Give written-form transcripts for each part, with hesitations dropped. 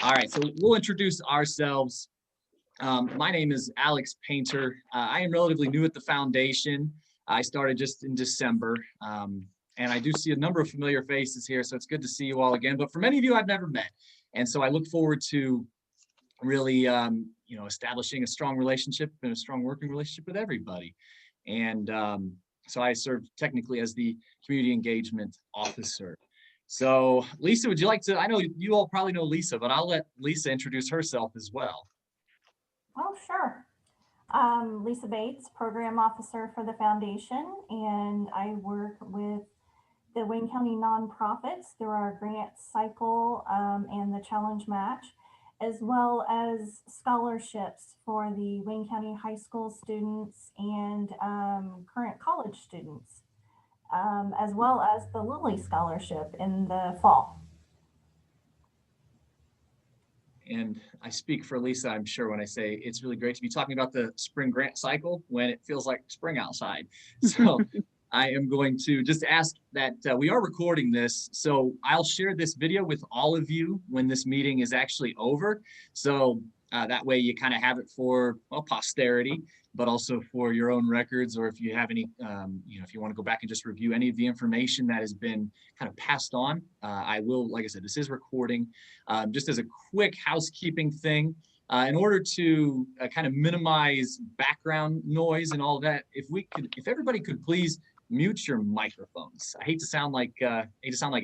All right, so we'll introduce ourselves. My name is Alex Painter. I am relatively new at the foundation. I started just in December, and I do see a number of familiar faces here, so it's good to see you all again. But for many of you, I've never met, and so I look forward to really, establishing a strong relationship and a strong working relationship with everybody. And so I serve technically as the community engagement officer. So Lisa, would you like to, I know you all probably know Lisa, but I'll let Lisa introduce herself as well. Oh, sure. Lisa Bates, Program Officer for the Foundation, and I work with the Wayne County nonprofits through our grant cycle and the challenge match, as well as scholarships for the Wayne County high school students and current college students, as well as the Lilly Scholarship in the fall. And I speak for Lisa, I'm sure, when I say it's really great to be talking about the spring grant cycle when it feels like spring outside. So I am going to just ask that we are recording this. So I'll share this video with all of you when this meeting is actually over. So that way you kind of have it for, well, posterity, but also for your own records, or if you have any, if you want to go back and just review any of the information that has been kind of passed on. I will, like I said, this is recording. Just as a quick housekeeping thing, in order to kind of minimize background noise and all that, if everybody could please mute your microphones. I hate to sound like a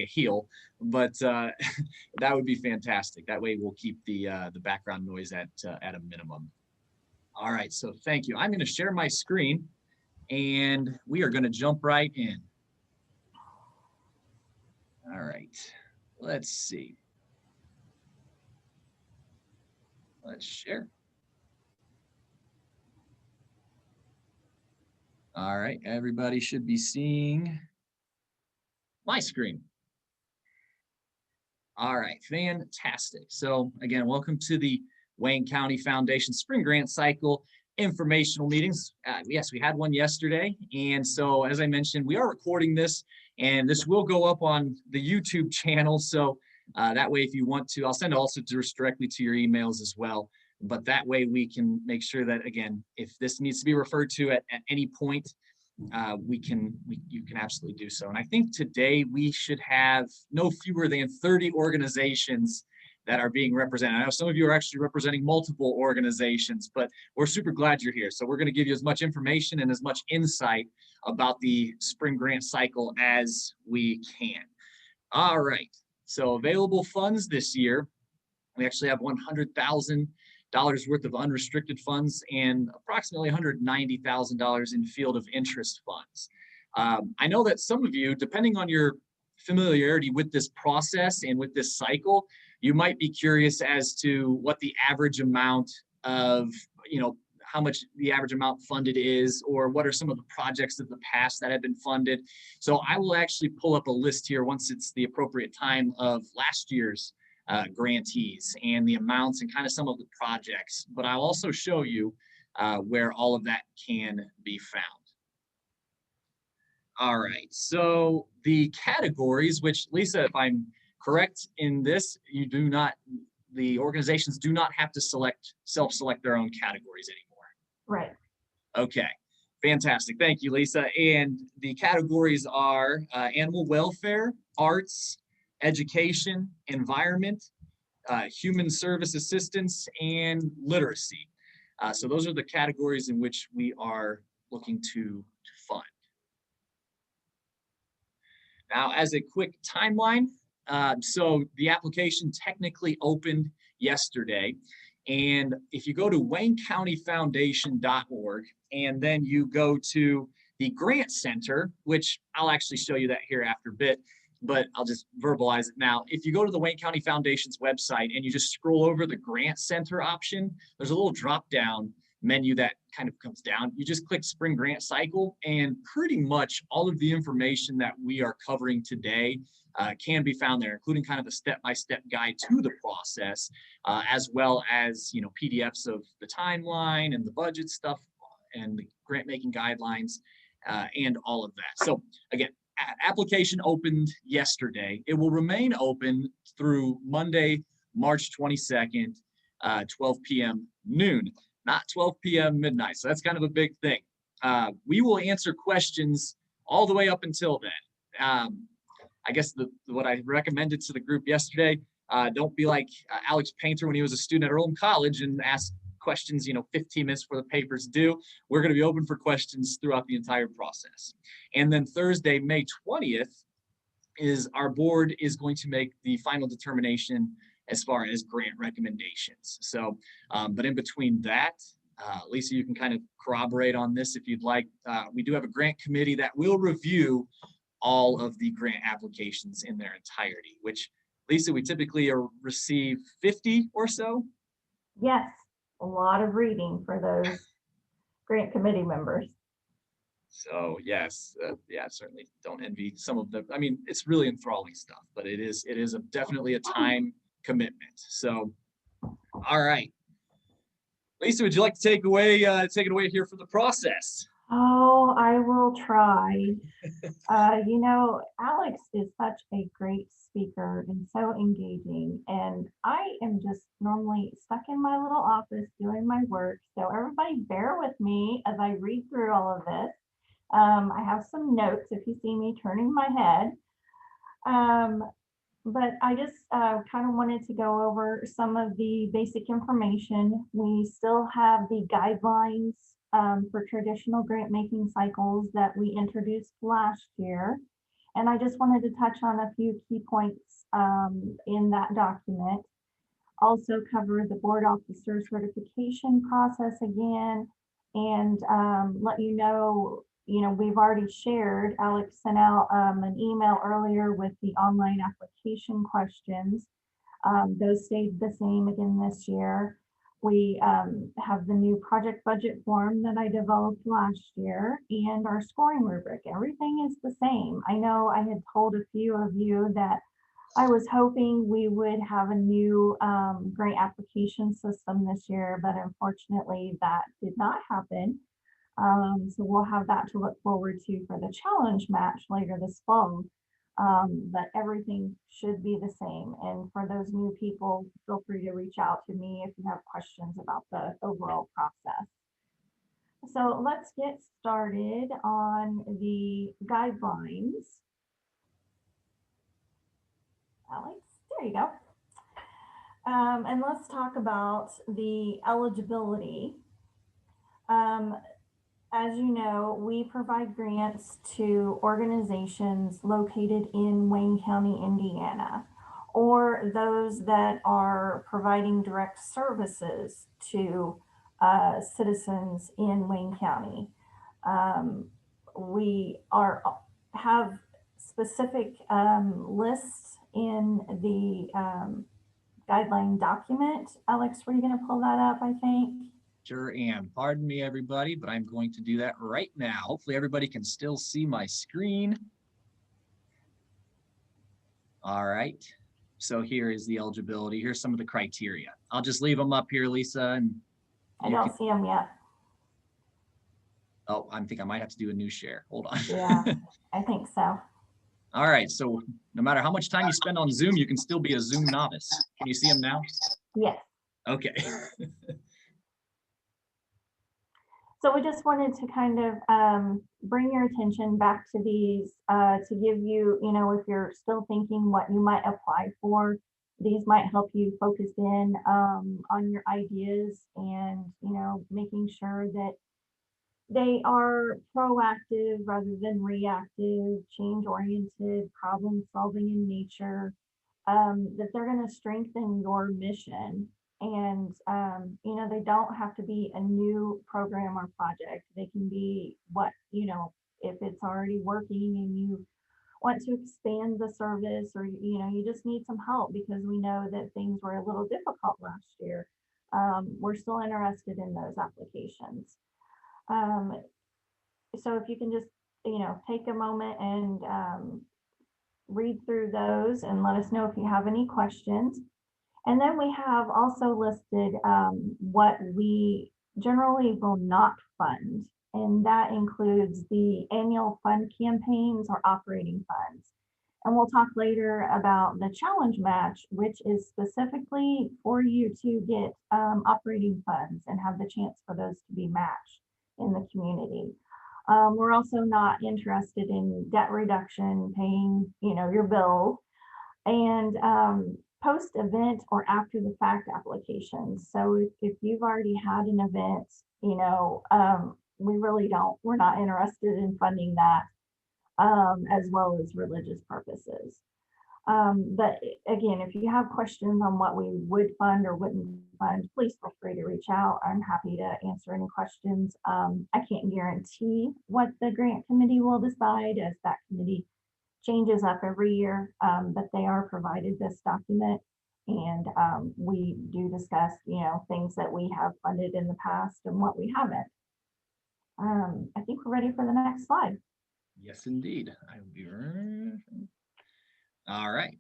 heel, but that would be fantastic. That way we'll keep the background noise at a minimum. All right, so thank you. I'm going to share my screen, and we are going to jump right in. All right, let's see. Let's share. All right, everybody should be seeing my screen. All right, fantastic. So again, welcome to the Wayne County Foundation Spring Grant Cycle informational meetings. Yes, we had one yesterday. And so as I mentioned, we are recording this, and this will go up on the YouTube channel. So that way, if you want to, I'll send it also directly to your emails as well. But that way we can make sure that, again, if this needs to be referred to at any point, you can absolutely do so. And I think today we should have no fewer than 30 organizations that are being represented. I know some of you are actually representing multiple organizations, but we're super glad you're here. So we're going to give you as much information and as much insight about the spring grant cycle as we can. All right. So available funds this year, we actually have $100,000 worth of unrestricted funds and approximately $190,000 in field of interest funds. I know that some of you, depending on your familiarity with this process and with this cycle, you might be curious as to what the average amount of, how much the average amount funded is, or what are some of the projects of the past that have been funded. So I will actually pull up a list here once it's the appropriate time of last year's grantees and the amounts and kind of some of the projects, but I'll also show you where all of that can be found. All right, so the categories, which Lisa, if I'm correct in this, the organizations do not have to self-select their own categories anymore. Right. Okay, fantastic. Thank you, Lisa. And the categories are animal welfare, arts, education, environment, human service assistance, and literacy. So those are the categories in which we are looking to fund. Now, as a quick timeline, so the application technically opened yesterday. And if you go to waynecountyfoundation.org and then you go to the Grant Center, which I'll actually show you that here after a bit, but I'll just verbalize it now. If you go to the Wayne County Foundation's website and you just scroll over the Grant Center option, there's a little drop-down menu that kind of comes down. You just click Spring Grant Cycle, and pretty much all of the information that we are covering today can be found there, including kind of a step-by-step guide to the process, as well as PDFs of the timeline and the budget stuff and the grant-making guidelines and all of that. So again, application opened yesterday. It will remain open through Monday, March 22nd, 12 p.m. noon, not 12 p.m. midnight. So that's kind of a big thing. We will answer questions all the way up until then. I guess what I recommended to the group yesterday, don't be like Alex Painter when he was a student at our own college and ask questions, 15 minutes before the paper's due. We're going to be open for questions throughout the entire process. And then Thursday, May 20th, is our board is going to make the final determination as far as grant recommendations. So, but in between that, Lisa, you can kind of corroborate on this if you'd like. We do have a grant committee that will review all of the grant applications in their entirety, which, Lisa, we typically receive 50 or so. Yes, a lot of reading for those grant committee members. So yes, yeah, certainly don't envy some of the, I mean, it's really enthralling stuff, but it is definitely a time commitment. So, all right. Lisa, would you like to take it away here for the process? Oh, I will try. Alex is such a great speaker and so engaging, and I am just normally stuck in my little office doing my work. So everybody bear with me as I read through all of this. I have some notes if you see me turning my head. But I just kind of wanted to go over some of the basic information. We still have the guidelines for traditional grant making cycles that we introduced last year. And I just wanted to touch on a few key points in that document. Also cover the board officer certification process again, and let you know, we've already shared, Alex sent out an email earlier with the online application questions. Those stayed the same again this year. We have the new project budget form that I developed last year and our scoring rubric. Everything is the same. I know I had told a few of you that I was hoping we would have a new grant application system this year, but unfortunately that did not happen. So we'll have that to look forward to for the challenge match later this fall. But everything should be the same. And for those new people, feel free to reach out to me if you have questions about the overall process. So let's get started on the guidelines. Alex, there you go. And let's talk about the eligibility. As you know, we provide grants to organizations located in Wayne County, Indiana, or those that are providing direct services to citizens in Wayne County. We have specific lists in the guideline document. Alex, were you going to pull that up, I think? Sure am. Pardon me, everybody, but I'm going to do that right now. Hopefully everybody can still see my screen. All right. So here is the eligibility. Here's some of the criteria. I'll just leave them up here, Lisa. And I don't see them yet. Oh, I think I might have to do a new share. Hold on. Yeah, I think so. All right. So no matter how much time you spend on Zoom, you can still be a Zoom novice. Can you see them now? Yes. Okay. So we just wanted to kind of bring your attention back to these to give you, if you're still thinking what you might apply for, these might help you focus in on your ideas and, making sure that they are proactive rather than reactive, change-oriented, problem-solving in nature, that they're going to strengthen your mission. And, they don't have to be a new program or project. They can be if it's already working and you want to expand the service, or, you just need some help because we know that things were a little difficult last year. We're still interested in those applications. So if you can just, take a moment and read through those and let us know if you have any questions. And then we have also listed what we generally will not fund, and that includes the annual fund campaigns or operating funds. And we'll talk later about the challenge match, which is specifically for you to get operating funds and have the chance for those to be matched in the community. We're also not interested in debt reduction, paying, your bill, and post-event or after the fact applications. So if you've already had an event, we're not interested in funding that, as well as religious purposes. But again, if you have questions on what we would fund or wouldn't fund, please feel free to reach out. I'm happy to answer any questions. I can't guarantee what the grant committee will decide, as that committee changes up every year, but they are provided this document. And we do discuss, things that we have funded in the past and what we haven't. I think we're ready for the next slide. Yes, indeed. I will be right. All right.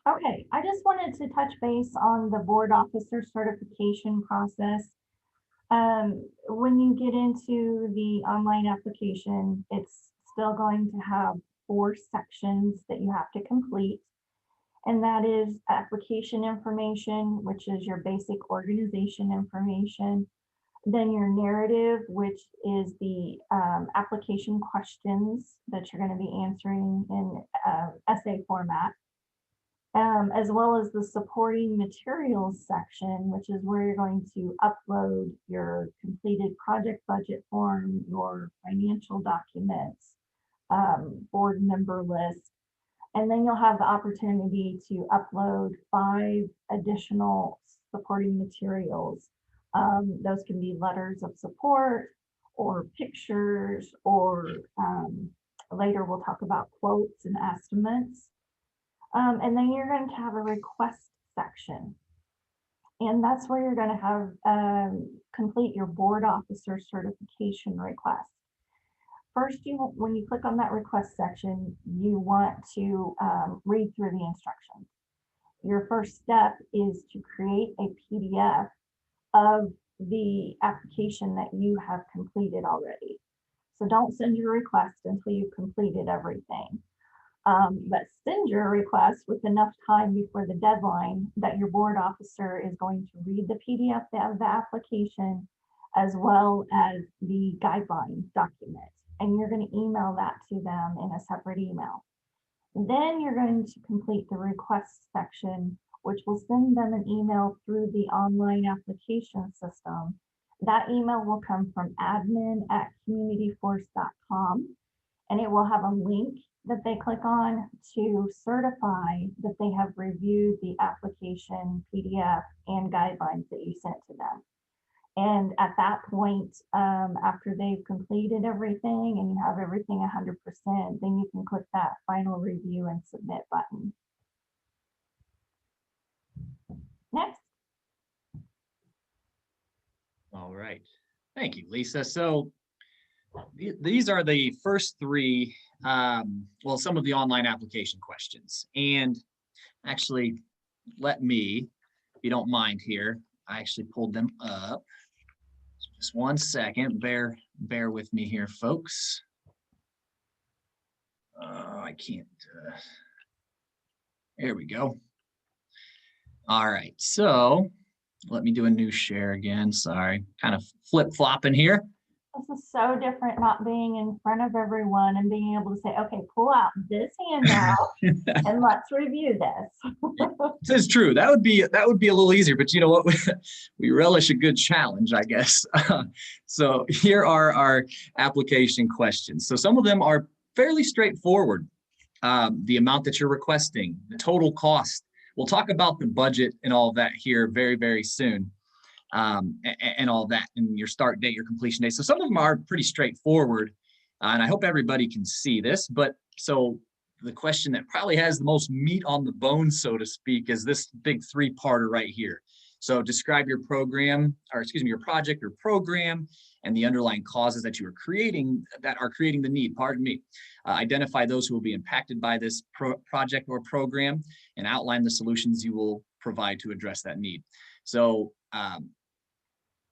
Okay, I just wanted to touch base on the board officer certification process. When you get into the online application, it's still going to have 4 sections that you have to complete. And that is application information, which is your basic organization information. Then your narrative, which is the application questions that you're going to be answering in essay format. As well as the supporting materials section, which is where you're going to upload your completed project budget form, your financial documents, board member list, and then you'll have the opportunity to upload 5 additional supporting materials. Those can be letters of support or pictures, or later we'll talk about quotes and estimates. And then you're going to have a request section. And that's where you're going to have complete your board officer certification request. First, when you click on that request section, you want to read through the instructions. Your first step is to create a PDF of the application that you have completed already. So don't send your request until you've completed everything. But send your request with enough time before the deadline that your board officer is going to read the PDF of the application, as well as the guideline document. And you're going to email that to them in a separate email. Then you're going to complete the request section, which will send them an email through the online application system. That email will come from admin@communityforce.com, and it will have a link that they click on to certify that they have reviewed the application PDF and guidelines that you sent to them. And at that point, after they've completed everything and you have everything 100%, then you can click that final review and submit button. Next. All right. Thank you, Lisa. So these are the first 3, well, some of the online application questions. And actually, let me, if you don't mind here, I actually pulled them up. Just one second, bear with me here, folks. I can't, there we go. All right, so let me do a new share again. Sorry, kind of flip-flopping here. This is so different, not being in front of everyone and being able to say, okay, pull out this handout and let's review this. This is true. That would be a little easier, but you know what? We relish a good challenge, I guess. So here are our application questions. So some of them are fairly straightforward. The amount that you're requesting, the total cost. We'll talk about the budget and all of that here very, very soon. And all that, and your start date, your completion date. So some of them are pretty straightforward, and I hope everybody can see this. But so the question that probably has the most meat on the bone, so to speak, is this big 3-parter right here. So describe your program, or excuse me, your project or program, and the underlying causes that you are creating that are creating the need. Pardon me. Identify those who will be impacted by this project or program, and outline the solutions you will provide to address that need. So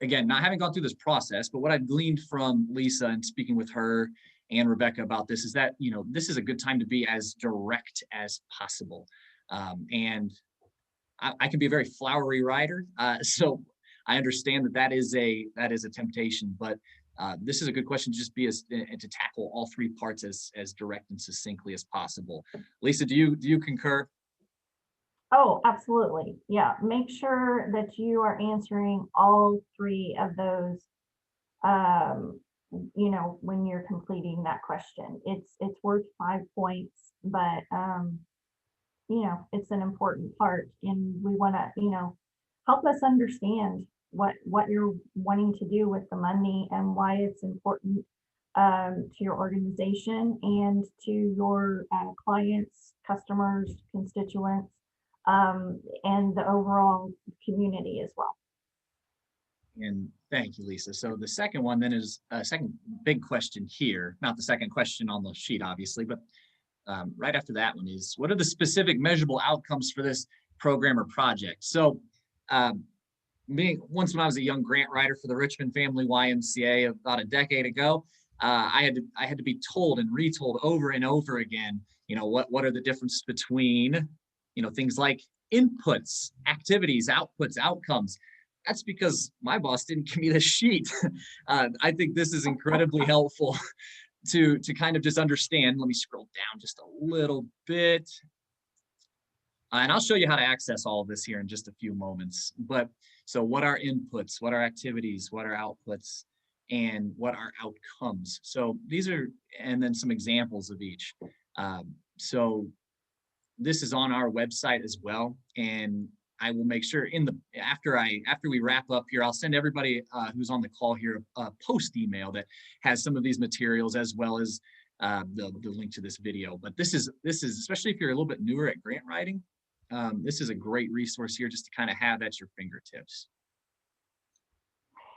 again, not having gone through this process, but what I've gleaned from Lisa and speaking with her and Rebecca about this, is that, this is a good time to be as direct as possible. And I can be a very flowery writer, so I understand that is a temptation, but this is a good question to just be to tackle all three parts as direct and succinctly as possible. Lisa, do you concur? Oh, absolutely. Yeah. Make sure that you are answering all three of those, um, when you're completing that question. It's worth 5 points, but it's an important part, and we want to, help us understand what you're wanting to do with the money and why it's important to your organization and to your clients, customers, constituents, and the overall community as well. And thank you, Lisa. So the second one then is a second big question here, not the second question on the sheet, obviously, but right after that one is, what are the specific measurable outcomes for this program or project? So once when I was a young grant writer for the Richmond Family YMCA about a decade ago, I had to be told and retold over and over again, what are the differences between, things like inputs, activities, outputs, outcomes. That's because my boss didn't give me the sheet. I think this is incredibly helpful to kind of just understand. Let me scroll down just a little bit. And I'll show you how to access all of this here in just a few moments. But so what are inputs, what are activities, what are outputs, and what are outcomes? So these are, and then some examples of each. So this is on our website as well. And I will make sure after we wrap up here, I'll send everybody who's on the call here a post email that has some of these materials as well as the link to this video. But this is especially if you're a little bit newer at grant writing, this is a great resource here just to kind of have at your fingertips.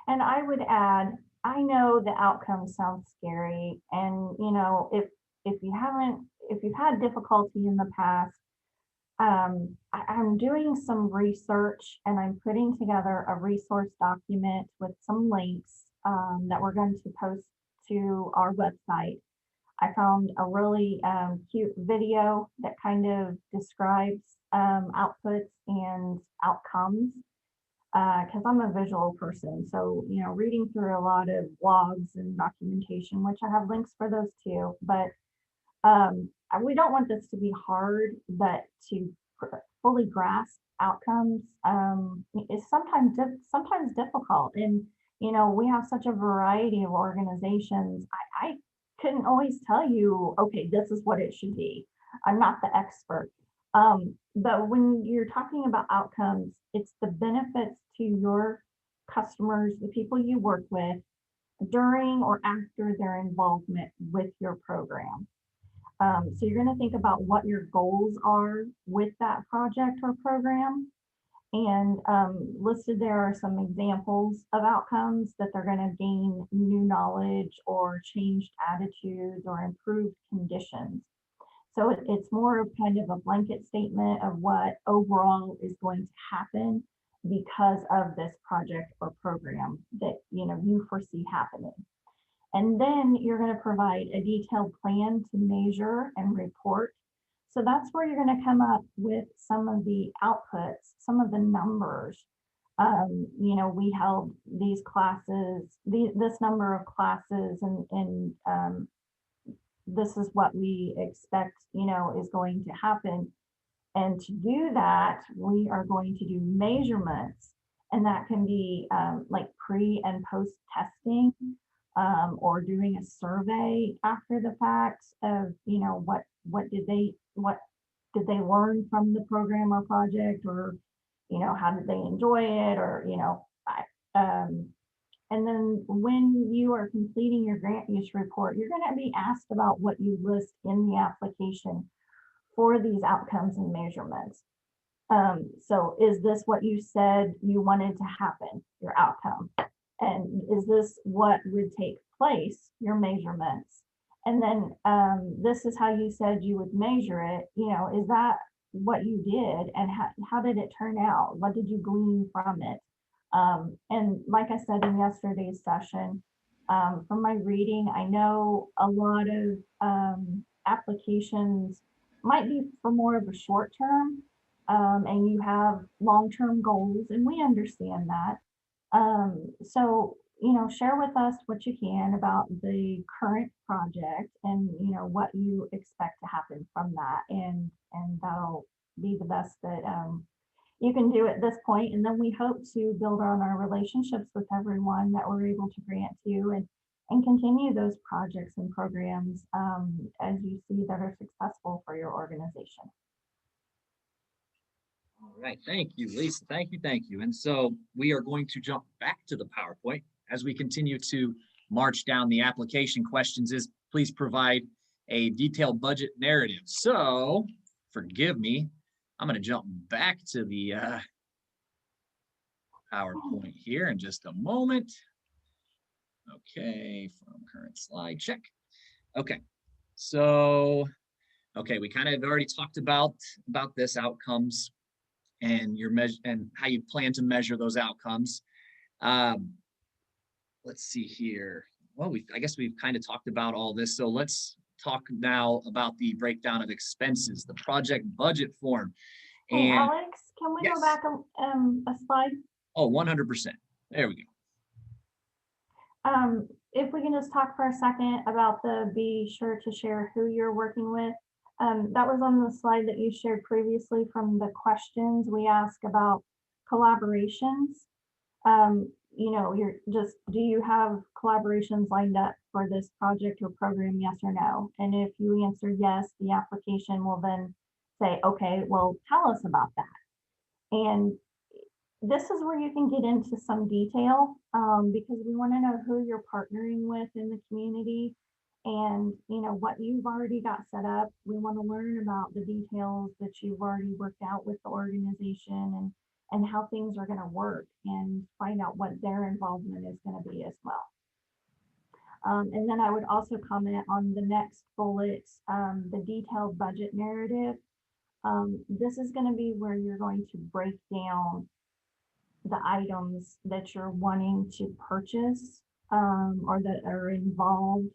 And I would add, I know the outcome sounds scary, and if you've had difficulty in the past, I'm doing some research and I'm putting together a resource document with some links that we're going to post to our website. I found a really cute video that kind of describes outputs and outcomes, because I'm a visual person. So, reading through a lot of blogs and documentation, which I have links for those too, but we don't want this to be hard, but to fully grasp outcomes is sometimes difficult. And, we have such a variety of organizations. I couldn't always tell you, okay, this is what it should be. I'm not the expert. But when you're talking about outcomes, it's the benefits to your customers, the people you work with, during or after their involvement with your program. So you're going to think about what your goals are with that project or program. And listed there are some examples of outcomes that they're going to gain new knowledge or changed attitudes or improved conditions. So it's more of kind of a blanket statement of what overall is going to happen because of this project or program that you foresee happening. And then you're going to provide a detailed plan to measure and report. So that's where you're going to come up with some of the outputs, some of the numbers. We held these classes, this number of classes, and this is what we expect, is going to happen. And to do that, we are going to do measurements, and that can be like pre and post testing, or doing a survey after the fact of, what did they learn from the program or project, or, how did they enjoy it, or, and then when you are completing your grant use report, you're going to be asked about what you list in the application for these outcomes and measurements. So is this what you said you wanted to happen, your outcome? And is this what would take place, your measurements? And then this is how you said you would measure it. Is that what you did? And how did it turn out? What did you glean from it? And like I said in yesterday's session, From my reading, I know a lot of applications might be for more of a short term, and you have long-term goals, and we understand that. So, share with us what you can about the current project and, what you expect to happen from that. And that'll be the best that you can do at this point. And then we hope to build on our relationships with everyone that we're able to grant to and continue those projects and programs as you see that are successful for your organization. All right, thank you, Lisa. Thank you, thank you. And so we are going to jump back to the PowerPoint as we continue to march down the application questions is please provide a detailed budget narrative. So forgive me, I'm going to jump back to the PowerPoint here in just a moment. Okay, from current slide, check. Okay, so, okay, we kind of already talked about this outcomes and your measure and how you plan to measure those outcomes. Let's see here. Well, I guess we've kind of talked about all this. So let's talk now about the breakdown of expenses, the project budget form. Hey, And Alex, can we yes. go back a slide? Oh, 100%. There we go. If we can just talk for a second about the be sure to share who you're working with. That was on the slide that you shared previously from the questions we ask about collaborations. Do you have collaborations lined up for this project or program, yes or no? And if you answer yes, the application will then say, okay, well, tell us about that. And this is where you can get into some detail because we want to know who you're partnering with in the community and what you've already got set up. We want to learn about the details that you've already worked out with the organization and how things are going to work and find out what their involvement is going to be as well. And then I would also comment on the next bullet, the detailed budget narrative. This is going to be where you're going to break down the items that you're wanting to purchase or that are involved.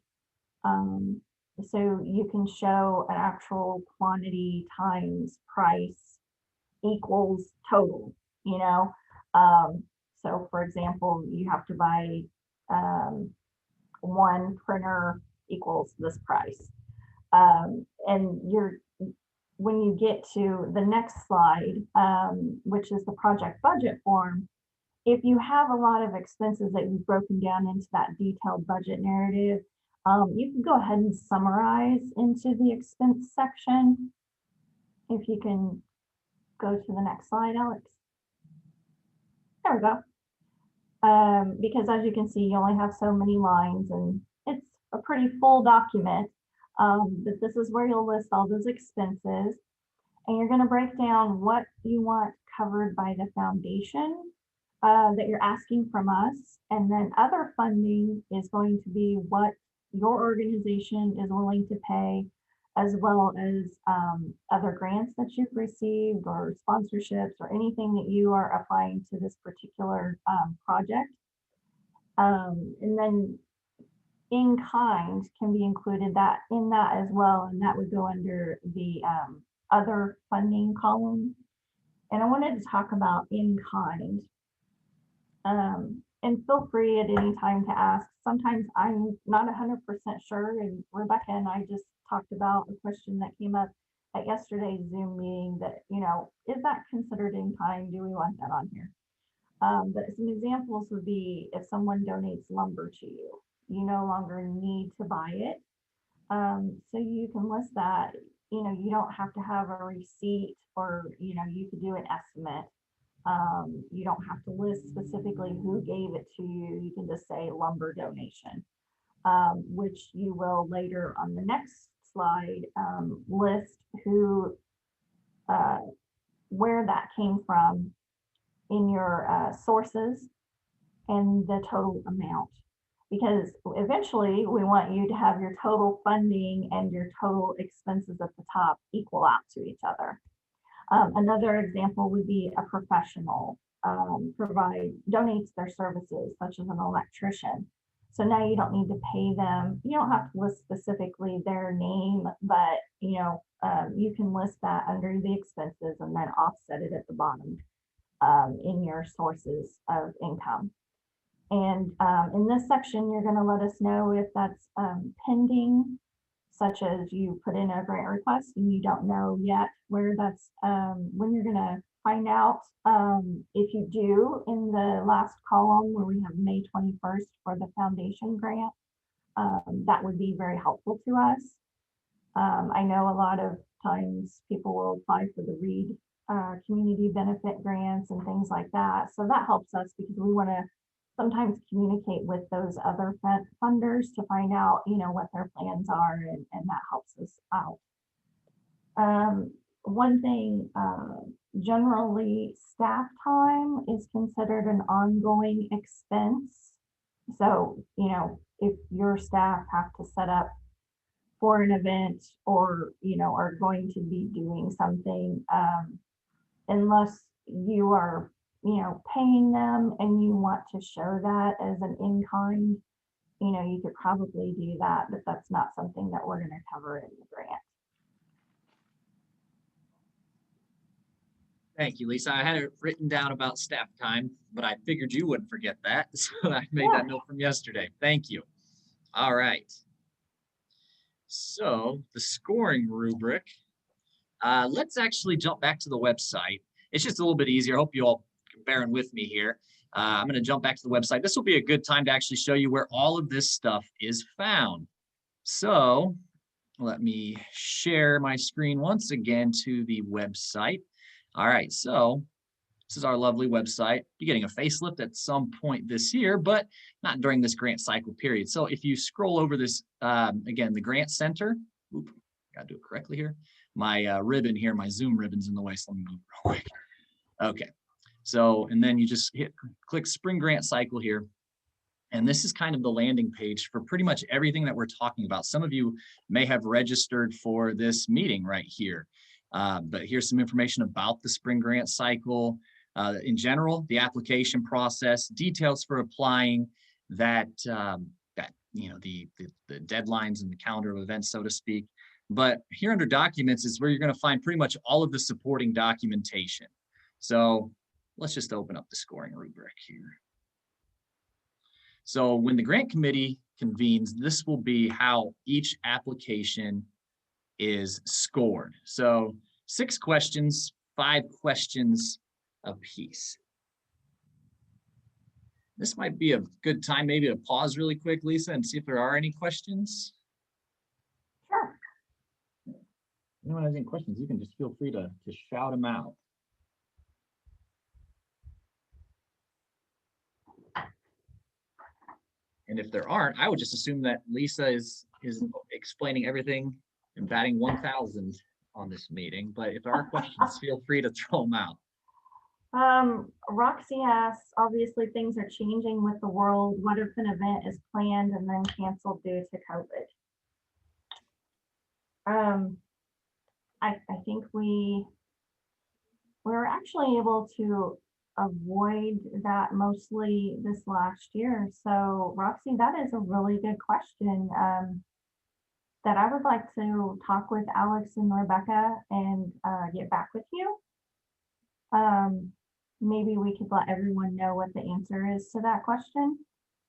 So you can show an actual quantity times price equals total, you know. So for example, you have to buy one printer equals this price. And when you get to the next slide, which is the project budget form, if you have a lot of expenses that you've broken down into that detailed budget narrative, you can go ahead and summarize into the expense section. If you can go to the next slide, Alex. There we go. Because as you can see, you only have so many lines and it's a pretty full document. But this is where you'll list all those expenses and you're going to break down what you want covered by the foundation that you're asking from us. And then other funding is going to be what your organization is willing to pay, as well as other grants that you've received or sponsorships or anything that you are applying to this particular project. And then in kind can be included in that as well, and that would go under the other funding column. And I wanted to talk about in kind. And feel free at any time to ask. Sometimes I'm not 100% sure, and Rebecca and I just talked about a question that came up at yesterday's Zoom meeting that, is that considered in kind? Do we want that on here? But some examples would be if someone donates lumber to you, you no longer need to buy it. So you can list that, you don't have to have a receipt or, you could do an estimate. You don't have to list specifically who gave it to you. You can just say lumber donation, which you will later on the next slide list who, where that came from in your sources and the total amount. Because eventually we want you to have your total funding and your total expenses at the top equal out to each other. Another example would be a professional donates their services, such as an electrician. So now you don't need to pay them. You don't have to list specifically their name, but you can list that under the expenses and then offset it at the bottom in your sources of income. And in this section, you're going to let us know if that's pending, such as you put in a grant request and you don't know yet where that's, when you're going to find out. If you do, in the last column where we have May 21st for the foundation grant, that would be very helpful to us. I know a lot of times people will apply for the READ community benefit grants and things like that. So that helps us because we want to sometimes communicate with those other funders to find out, what their plans are, and that helps us out. One thing, generally staff time is considered an ongoing expense. So, if your staff have to set up for an event or, are going to be doing something, unless you are, paying them and you want to show that as an in-kind, you could probably do that, but that's not something that we're going to cover in the grant. Thank you, Lisa. I had it written down about staff time, but I figured you wouldn't forget that. So I made that note from yesterday. Thank you. All right. So the scoring rubric, let's actually jump back to the website. It's just a little bit easier. I hope you all are bearing with me here. I'm going to jump back to the website. This will be a good time to actually show you where all of this stuff is found. So let me share my screen once again to the website. All right, so this is our lovely website. You're getting a facelift at some point this year, but not during this grant cycle period. So if you scroll over this, again, the Grant Center, gotta do it correctly here. My ribbon here, my Zoom ribbon's in the way, so let me move real quick. Okay, so, and then you just click Spring Grant Cycle here. And this is kind of the landing page for pretty much everything that we're talking about. Some of you may have registered for this meeting right here. But here's some information about the spring grant cycle. In general, the application process, details for applying, the deadlines and the calendar of events, so to speak. But here under documents is where you're going to find pretty much all of the supporting documentation. So let's just open up the scoring rubric here. So when the grant committee convenes, this will be how each application is scored. So 6 questions, 5 questions apiece. This might be a good time maybe to pause really quick, Lisa, and see if there are any questions. Sure. If anyone has any questions, you can just feel free to shout them out. And if there aren't, I would just assume that Lisa is explaining everything and batting 1,000 on this meeting. But if there are questions, feel free to throw them out. Roxy asks, obviously things are changing with the world. What if an event is planned and then canceled due to COVID? I think we were actually able to avoid that mostly this last year. So Roxy, that is a really good question that I would like to talk with Alex and Rebecca and get back with you. Maybe we could let everyone know what the answer is to that question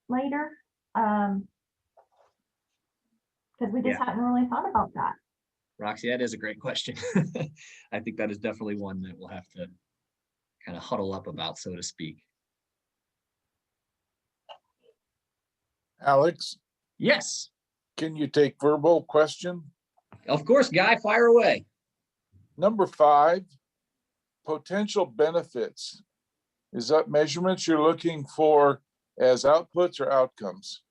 later. Because we just hadn't really thought about that. Roxy, that is a great question. I think that is definitely one that we'll have to kind of huddle up about, so to speak. Alex? Yes. Can you take verbal question? Of course, Guy, fire away. Number 5, potential benefits. Is that measurements you're looking for as outputs or outcomes?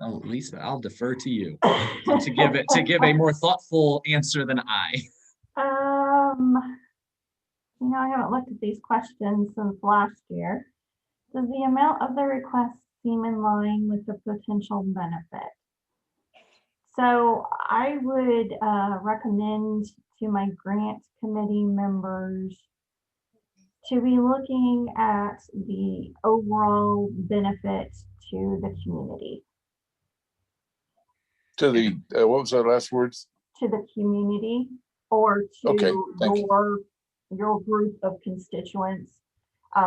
Oh, Lisa, I'll defer to you to give a more thoughtful answer than I. I haven't looked at these questions since last year. Does the amount of the request seem in line with the potential benefit? So I would recommend to my grant committee members to be looking at the overall benefit to the community. To the, what was our last words? To the community, or to Okay, thank you. your group of constituents.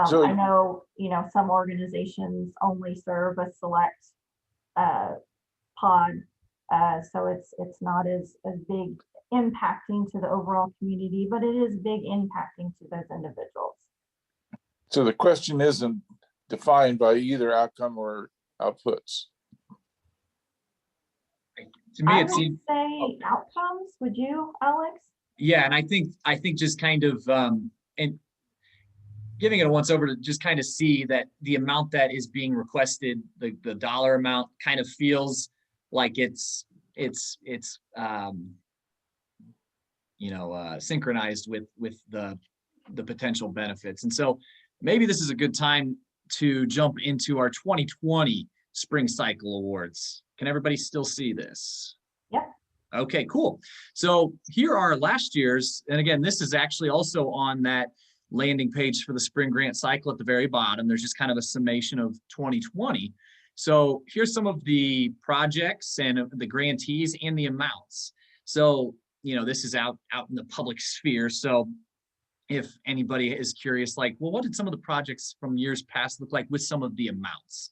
So- I know, some organizations only serve a select pod, so it's not as big impacting to the overall community, but it is big impacting to those individuals. So the question isn't defined by either outcome or outputs. To me, I it would seems, say outcomes. Would you, Alex? yeah, and I think just kind of, and giving it a once over to just kind of see that the amount that is being requested, the dollar amount kind of feels like it's synchronized with the potential benefits. And so maybe this is a good time to jump into our 2020 Spring Cycle Awards. Can everybody still see this? Yep. Okay, cool. So here are last year's, and again, this is actually also on that landing page for the Spring Grant Cycle at the very bottom. There's just kind of a summation of 2020. So here's some of the projects and the grantees and the amounts. So, this is out in the public sphere. So if anybody is curious, like, well, what did some of the projects from years past look like with some of the amounts?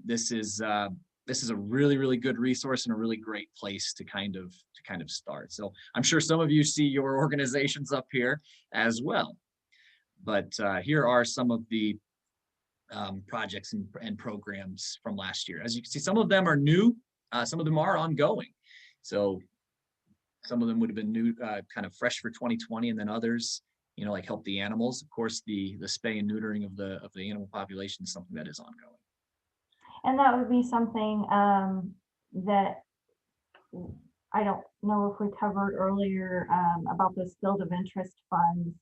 This is a really, really good resource and a really great place to kind of start. So I'm sure some of you see your organizations up here as well. But here are some of the projects and programs from last year. As you can see, some of them are new, some of them are ongoing. So some of them would have been new, kind of fresh for 2020, and then others, like Help the Animals. Of course, the spay and neutering of the animal population is something that is ongoing. And that would be something that I don't know if we covered earlier about those field of interest funds.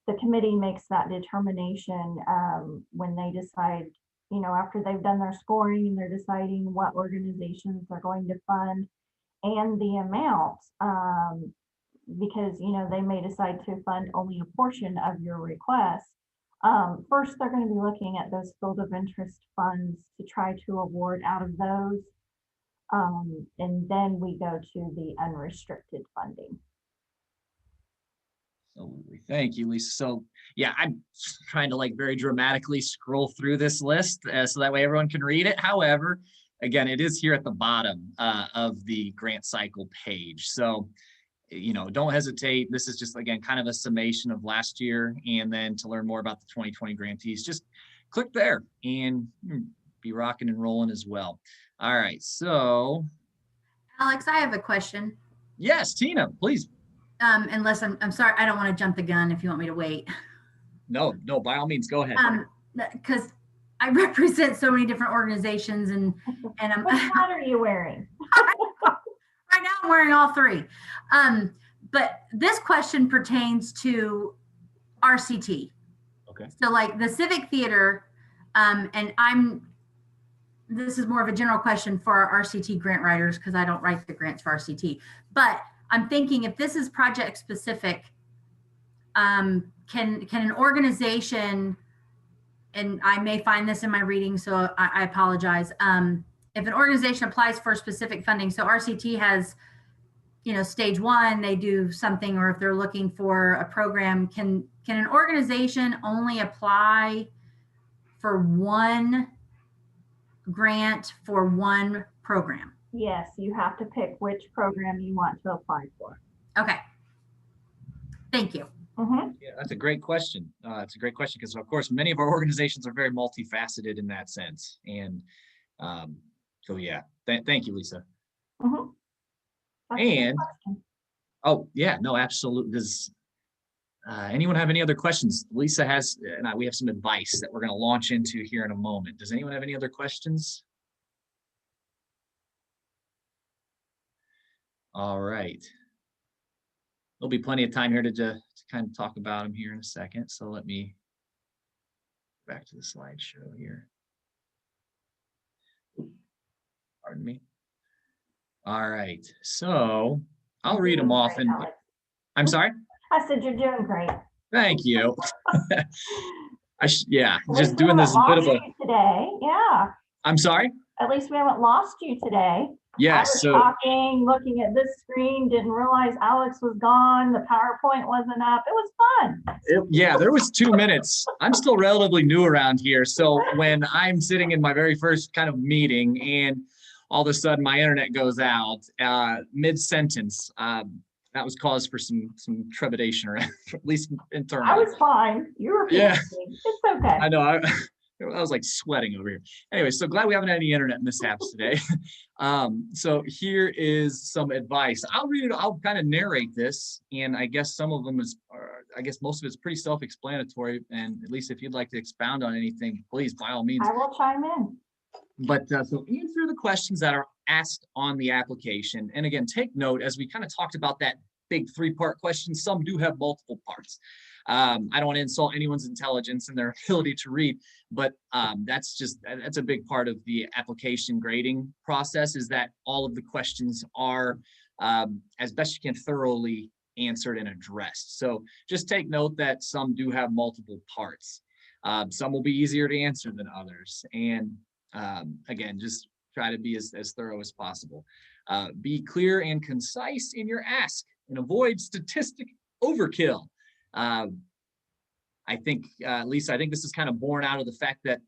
The committee makes that determination when they decide, after they've done their scoring and they're deciding what organizations they're going to fund and the amount, because, they may decide to fund only a portion of your request. First, they're going to be looking at those field of interest funds to try to award out of those. And then we go to the unrestricted funding. Absolutely. Thank you, Lisa. So yeah, I'm trying to very dramatically scroll through this list so that way everyone can read it. However, again, it is here at the bottom of the grant cycle page. So, don't hesitate. This is just, again, kind of a summation of last year. And then to learn more about the 2020 grantees, just click there and be rocking and rolling as well. All right. So, Alex, I have a question. yes, Tina, please. Unless I'm sorry, I don't want to jump the gun if you want me to wait. No, by all means, go ahead. Because I represent so many different organizations and I'm. What hat are you wearing? Right now I'm wearing all three. But this question pertains to RCT. Okay. So the Civic Theater, and this is more of a general question for our RCT grant writers because I don't write the grants for RCT. But I'm thinking if this is project specific, can an organization, and I may find this in my reading, so I apologize. If an organization applies for specific funding, so RCT has, stage one, they do something, or if they're looking for a program, can an organization only apply for one grant for one program? Yes, you have to pick which program you want to apply for. Okay. Thank you. Mm-hmm. Yeah, that's a great question. It's a great question because, of course, many of our organizations are very multifaceted in that sense. And so, yeah, thank you, Lisa. Mm-hmm. And, oh, yeah, no, absolutely. Does anyone have any other questions? Lisa has, and we have some advice that we're going to launch into here in a moment. Does anyone have any other questions? All right. There'll be plenty of time here to kind of talk about them here in a second. So let me go back to the slideshow here. Pardon me. All right. So I'll read them off. And I'm sorry? I said you're doing great. Thank you. Yeah, At just least we doing haven't this bit of lost a, you today. Yeah. I'm sorry? At least we haven't lost you today. I Yes, was so talking, looking at this screen, didn't realize Alex was gone. The PowerPoint wasn't up. It was fun. yeah, there was 2 minutes. I'm still relatively new around here. So when I'm sitting in my very first kind of meeting and all of a sudden my internet goes out mid-sentence, that was cause for some trepidation, or at least I internally. was fine. You were Yeah. panicking. It's okay. I know. I was like sweating over here. Anyway, so glad we haven't had any internet mishaps today. So here is some advice. I'll read it. I'll kind of narrate this, and I guess some of them is, I guess most of it's pretty self-explanatory. And at least if you'd like to expound on anything, please, by all means. I will chime in. But so answer the questions that are asked on the application. And again, take note, as we kind of talked about that big 3-part question, some do have multiple parts. I don't want to insult anyone's intelligence and their ability to read, but that's a big part of the application grading process, is that all of the questions are, as best you can, thoroughly answered and addressed. So just take note that some do have multiple parts. Some will be easier to answer than others. And again, just try to be as thorough as possible. Be clear and concise in your ask and avoid statistic overkill. I think, Lisa, I think this is kind of born out of the fact that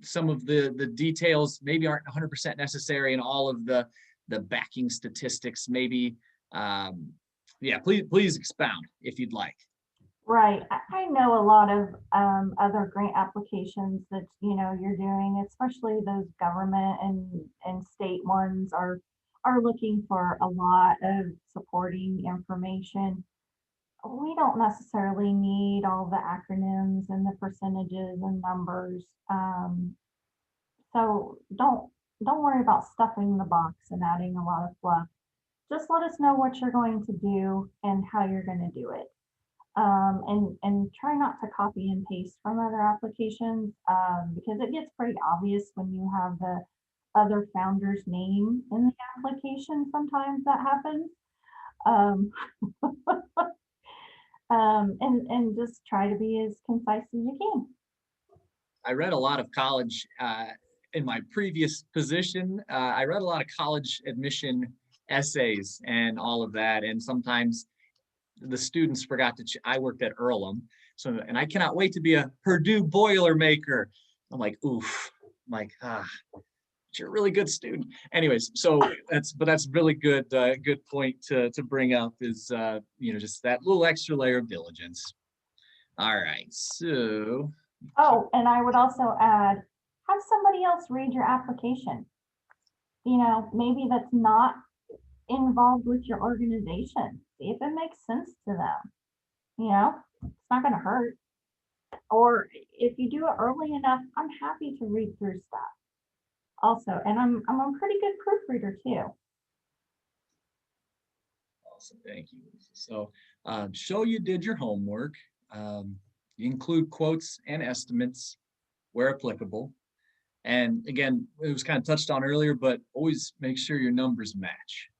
some of the details maybe aren't 100% necessary, and all of the backing statistics maybe. Yeah, please expound if you'd like. Right. I know a lot of other grant applications that, you're doing, especially those government and state ones are looking for a lot of supporting information. We don't necessarily need all the acronyms and the percentages and numbers. So don't worry about stuffing the box and adding a lot of fluff. Just let us know what you're going to do and how you're going to do it. And try not to copy and paste from other applications, because it gets pretty obvious when you have the other founder's name in the application. Sometimes that happens. And just try to be as concise as you can. I read a lot of college in my previous position. I read a lot of college admission essays and all of that, and sometimes the students forgot to. I worked at Earlham, and I cannot wait to be a Purdue Boilermaker. I'm like, oof, I'm like, but you're a really good student. Anyways, so that's really good point to bring up, is just that little extra layer of diligence. All right, so. Oh, and I would also add, have somebody else read your application. Maybe that's not involved with your organization. See if it makes sense to them. It's not going to hurt. Or if you do it early enough, I'm happy to read through stuff also. And I'm a pretty good proofreader too. Awesome, thank you. So show you did your homework. You include quotes and estimates where applicable. And again, it was kind of touched on earlier, but always make sure your numbers match.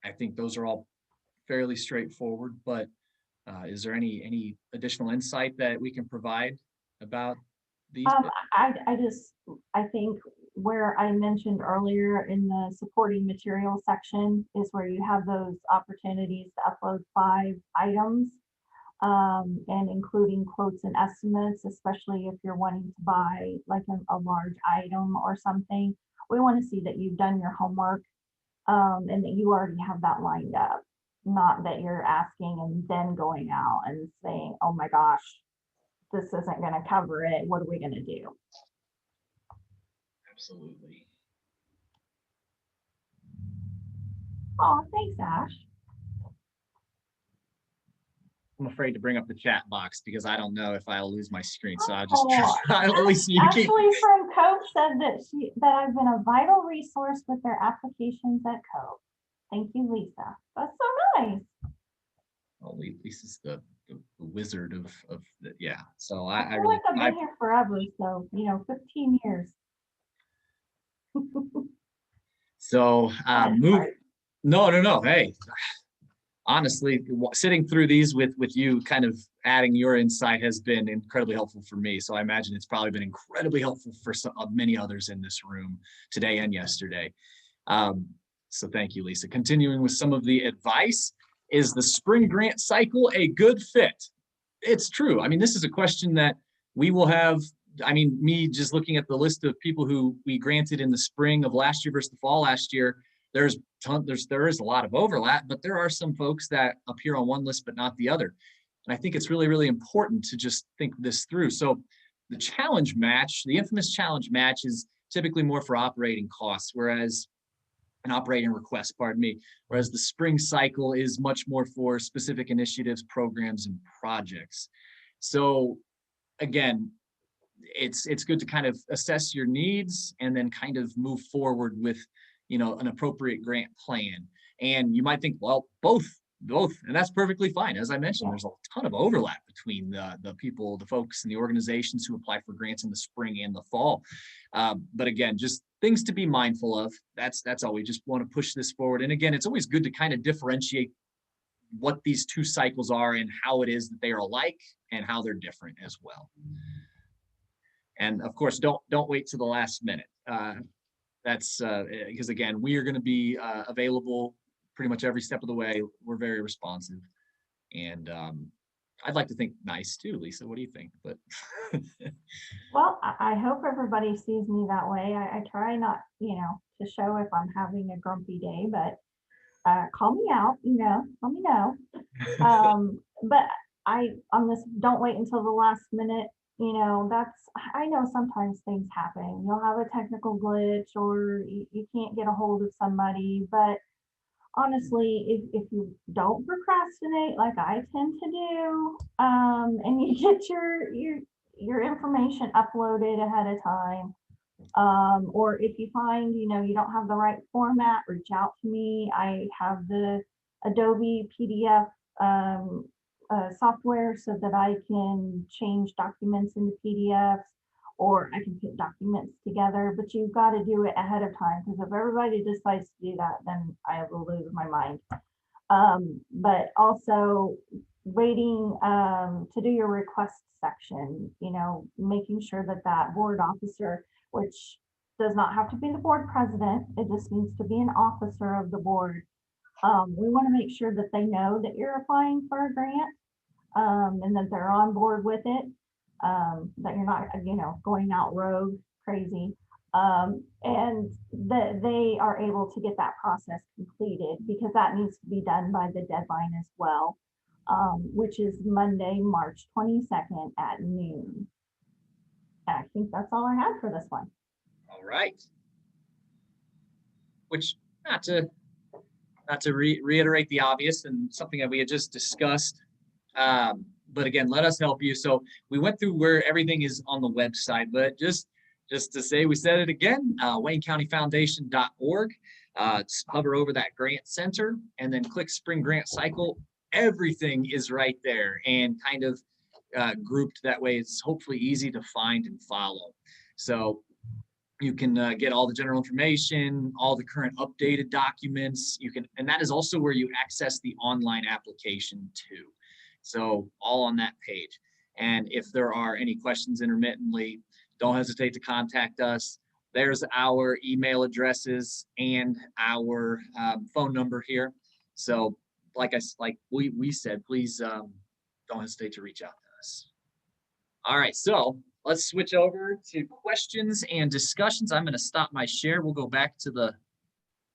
I think those are all fairly straightforward, but is there any additional insight that we can provide about these? I think where I mentioned earlier in the supporting material section is where you have those opportunities to upload 5 items, and including quotes and estimates, especially if you're wanting to buy like a large item or something. We want to see that you've done your homework, and that you already have that lined up, not that you're asking and then going out and saying, oh my gosh, this isn't going to cover it. What are we going to do? Absolutely. Oh, thanks, Ash. I'm afraid to bring up the chat box because I don't know if I'll lose my screen. So I'll just try. At least you Ashley can. from Cope said that I've been a vital resource with their applications at Cope. Thank you, Lisa. That's so nice. Well, Lisa's the wizard of yeah. So I I feel really like I've been here forever. So 15 years. so move. No. Hey, honestly, sitting through these with you kind of adding your insight has been incredibly helpful for me. So I imagine it's probably been incredibly helpful for many others in this room today and yesterday. So thank you, Lisa. Continuing with some of the advice, is the spring grant cycle a good fit? It's true. I mean, this is a question that we will have. I mean, me just looking at the list of people who we granted in the spring of last year versus the fall last year, there is a lot of overlap, but there are some folks that appear on one list but not the other. And I think it's really, really important to just think this through. So the challenge match, the infamous challenge match, is typically more for operating costs, whereas an operating request, pardon me, whereas the spring cycle is much more for specific initiatives, programs, and projects. So again, it's good to kind of assess your needs and then kind of move forward with, you know, an appropriate grant plan. And you might think, well, both, and that's perfectly fine. As I mentioned, there's a ton of overlap between the people, the folks and the organizations who apply for grants in the spring and the fall. But again, just things to be mindful of. That's all. We just want to push this forward. And again, it's always good to kind of differentiate what these two cycles are and how it is that they are alike and how they're different as well. And of course, don't wait to the last minute. That's because again, we are going to be available pretty much every step of the way. We're very responsive, and I'd like to think nice too. Lisa, what do you think? But Well, I hope everybody sees me that way. I try not, to show if I'm having a grumpy day, but call me out, let me know. But on this, don't wait until the last minute. I know sometimes things happen. You'll have a technical glitch or you can't get a hold of somebody, but honestly, if you don't procrastinate like I tend to do, and you get your information uploaded ahead of time, or if you find you don't have the right format, reach out to me. I have the Adobe PDF software so that I can change documents into PDFs, or I can put documents together, but you've got to do it ahead of time, because if everybody decides to do that, then I will lose my mind. But also waiting to do your request section, making sure that board officer, which does not have to be the board president, it just needs to be an officer of the board. We want to make sure that they know that you're applying for a grant, and that they're on board with it, that you're not, going out rogue crazy, and that they are able to get that process completed, because that needs to be done by the deadline as well, which is Monday, March 22nd at noon. And I think that's all I had for this one. all right. Which, not to reiterate the obvious and something that we had just discussed, but again, let us help you. So we went through where everything is on the website, but just to say, we said it again, WayneCountyFoundation.org. Hover over that grant center and then click Spring Grant Cycle. Everything is right there and kind of grouped that way. It's hopefully easy to find and follow. So you can get all the general information, all the current updated documents. And that is also where you access the online application too. So all on that page. And if there are any questions intermittently, don't hesitate to contact us. There's our email addresses and our phone number here. So like we said, please don't hesitate to reach out to us. All right, so let's switch over to questions and discussions. I'm going to stop my share. We'll go back to the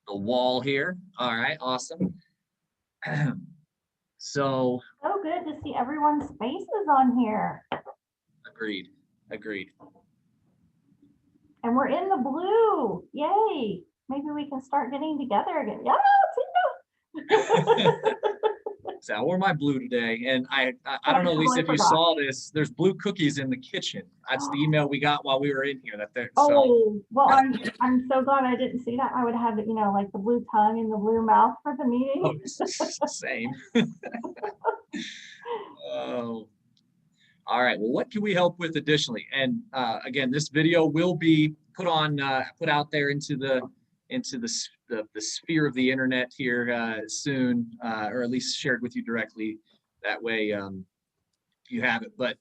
wall here. All right, awesome. So good to see everyone's faces on here. agreed. And we're in the blue. Yay. Maybe we can start getting together again. Yeah, So I wore my blue today, and I don't know, Lisa, if you saw this, there's blue cookies in the kitchen. That's the email we got while we were in here. Well, I'm so glad I didn't see that. I would have, like the blue tongue and the blue mouth for the meeting. Oh, same. Oh. All right. Well, what can we help with additionally? And again, this video will be put out there into the the sphere of the internet here soon, or at least shared with you directly. That way you have it. But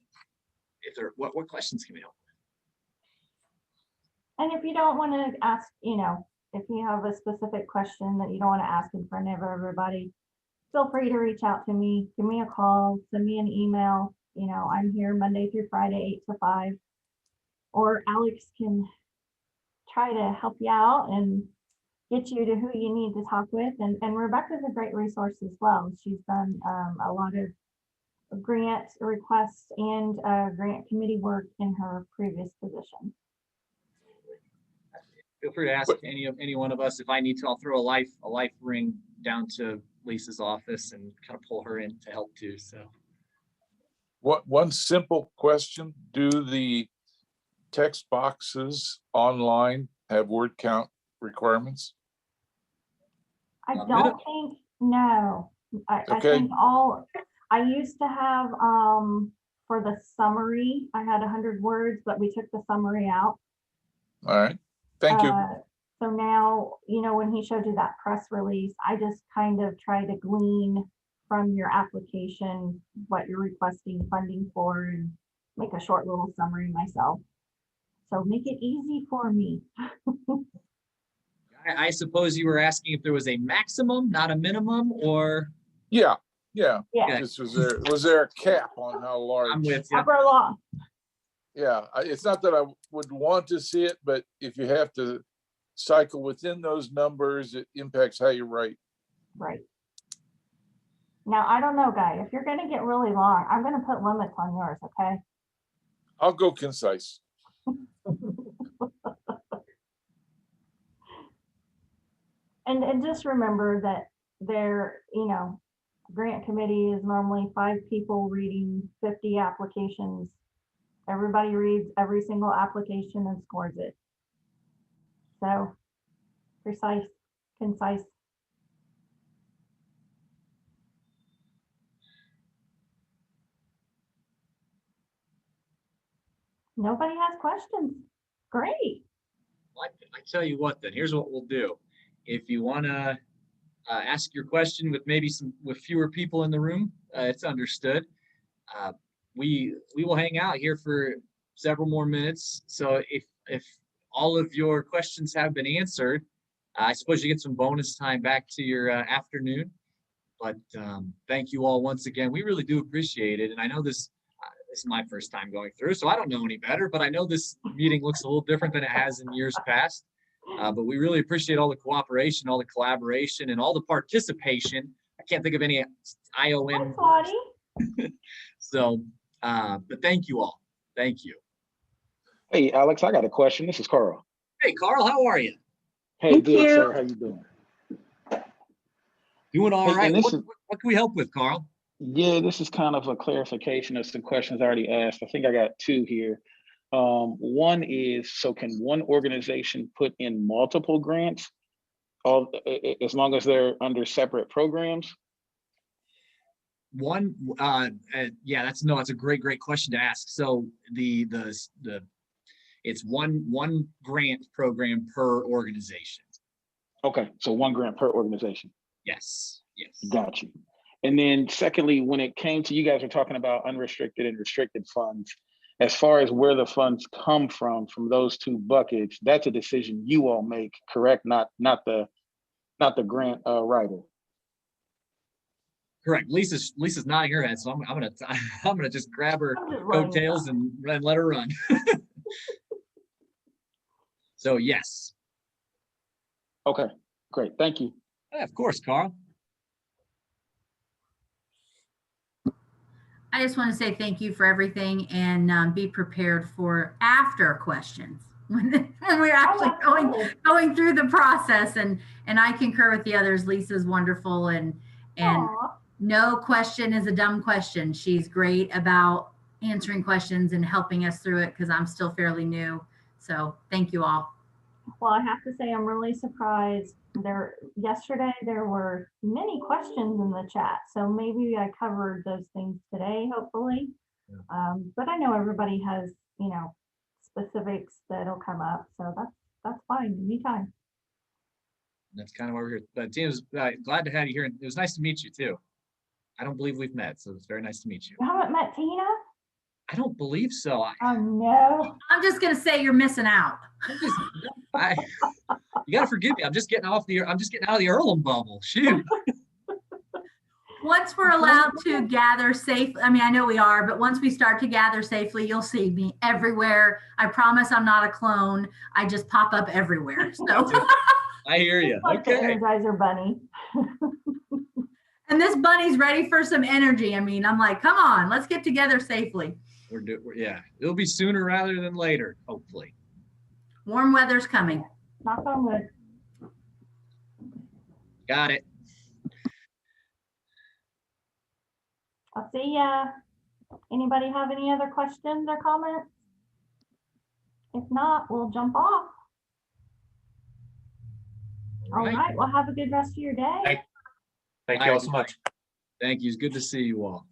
if there, what questions can we help? And if you don't want to ask, if you have a specific question that you don't want to ask in front of everybody, feel free to reach out to me, give me a call, send me an email. I'm here Monday through Friday, 8 to 5. Or Alex can try to help you out and get you to who you need to talk with. And Rebecca's a great resource as well. She's done a lot of grant requests and grant committee work in her previous position. Feel free to ask any one of us. If I need to, I'll throw a life ring down to Lisa's office and kind of pull her in to help too. So, One simple question: do the text boxes online have word count requirements? I don't think, no. I Okay. think I used to have for the summary, I had 100 words, but we took the summary out. All right, thank you. So now, when he showed you that press release, I just kind of try to glean from your application what you're requesting funding for and make a short little summary myself. So make it easy for me. I suppose you were asking if there was a maximum, not a minimum, or Yeah. Yeah. Was there a cap on how large? I'm with you. Upper law. Yeah, it's not that I would want to see it, but if you have to cycle within those numbers, it impacts how you write. Right. Now, I don't know, Guy, if you're going to get really long, I'm going to put limits on yours, okay? I'll go concise. And just remember that grant committee is normally 5 people reading 50 applications. Everybody reads every single application and scores it. So precise, concise. Nobody has questions. Great. I tell you what, then here's what we'll do. If you want to ask your question with maybe with fewer people in the room, it's understood. We will hang out here for several more minutes. So if all of your questions have been answered, I suppose you get some bonus time back to your afternoon. But thank you all once again. We really do appreciate it. And I know this is my first time going through, so I don't know any better, but I know this meeting looks a little different than it has in years past. But we really appreciate all the cooperation, all the collaboration, and all the participation. I can't think of any ION. So, but thank you all. Thank you. Hey, Alex, I got a question. This is Carl. Hey, Carl, how are you? Hey, good, sir. How you doing? Doing all right. What can we help with, Carl? Yeah, this is kind of a clarification of some questions I already asked. I think I got 2 here. One is, so can one organization put in multiple grants, as long as they're under separate programs? Yeah, that's a great question to ask. So it's one grant program per organization. Okay, so 1 grant per organization. Yes. Got you. And then secondly, when it came to, you guys are talking about unrestricted and restricted funds, as far as where the funds come from those 2 buckets, that's a decision you all make, correct? Not the grant writer. Correct. Lisa's nodding her head, so I'm gonna just grab her coattails and let her run. So yes. Okay, great. Thank you. Yeah, of course, Carl. I just want to say thank you for everything, and be prepared for after questions when we're actually going through the process. And I concur with the others. Lisa's wonderful, and Aww. No question is a dumb question. She's great about answering questions and helping us through it, because I'm still fairly new. So thank you all. Well, I have to say, I'm really surprised. Yesterday, there were many questions in the chat. So maybe I covered those things today, hopefully. Yeah. But I know everybody has, specifics that'll come up. So that's fine anytime. That's kind of why we're here. But Tina, was glad to have you here. It was nice to meet you too. I don't believe we've met, so it's very nice to meet you. You haven't met Tina? I don't believe so. Oh, no. I'm just gonna say you're missing out. You gotta forgive me. I'm just getting out of the Earlham bubble. Shoot. Once we're allowed to gather safely, I mean, I know we are, but once we start to gather safely, you'll see me everywhere. I promise I'm not a clone. I just pop up everywhere. So, I hear you. Like the Okay. Energizer Bunny. and this bunny's ready for some energy. I mean, I'm like, come on, let's get together safely. Yeah, it'll be sooner rather than later, hopefully. Warm weather's coming. Knock on wood. Got it. I'll see ya. Anybody have any other questions or comments? If not, we'll jump off. All right. Well, have a good rest of your day. Thank you all so much. Thank you. It's good to see you all.